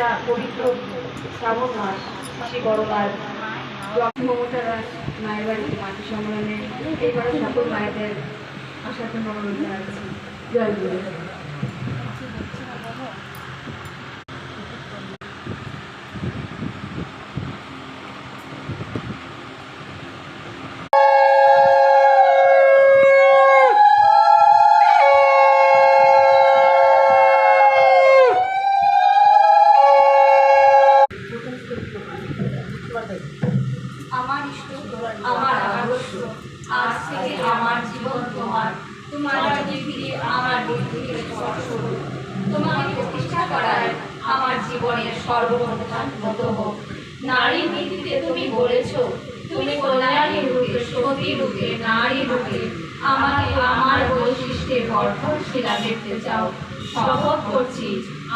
এটা পবিত্র শ্রাবণ মাস, শ্রী বড়বার মমতা দাস মায়ের বাড়িতে মাটি সম্মেলনে এইবারে সকল মায়েদের আশার জন্য অনুরোধ জানাচ্ছি। জয় গুরু। আমার ইষ্ট, আমার আদর্শ, আজ থেকে আমার জীবন তোমার, তোমার রাজ্যে ফিরে আমার বুদ্ধিকে স্পর্শ হোক। তোমাকে প্রতিষ্ঠা করায় আমার জীবনের সর্বপ্রধান মত হোক। নারীর নীতিতে তুমি বলেছ, তুমি কল্যাণী রূপে, সতী রূপে, নারী রূপে আমাকে আমার বৈশিষ্ট্যে বর্ধনশীলা দেখতে চাও। শপথ করছি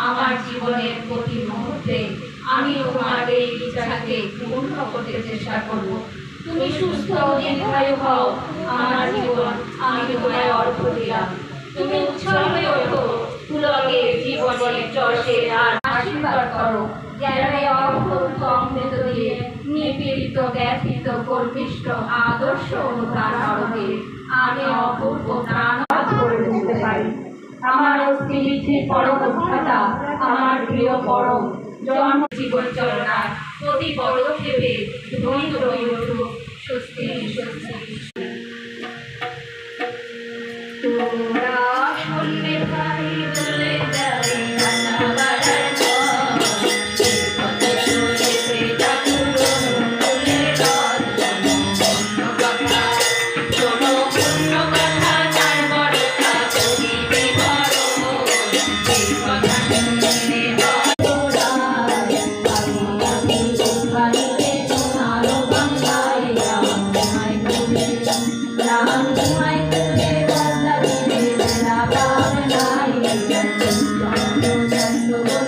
আমার জীবনের প্রতি মুহূর্তে আমি তোমার এই ইচ্ছাকে পূর্ণ করতে চেষ্টা করব। তুমি সুস্থ দীর্ঘায়ু হও আমার জীবন, আমি তোমায় অর্ঘ্য দিলাম। তুমি উৎসব হয়ে ওঠো পুলকে জীবনের যশে, আর আশীর্বাদ করো যেন এই অর্ঘ্য দিয়ে নিপীড়িত ব্যথিত গর্বিষ্ঠ আদর্শ অনুদান নরকে আমি অপূর্ব প্রাণ করে তুলতে পারি। আমার অস্থিবৃদ্ধির পরম উদ্ধাতা, আমার প্রিয় পরম জন্ম জীবন চলনার প্রতি পদক্ষেপে ধ্বনিত হয়ে উঠুক স্বস্তি স্বস্তি। তোরা শুনবে ভাই বলে যাই Thank you.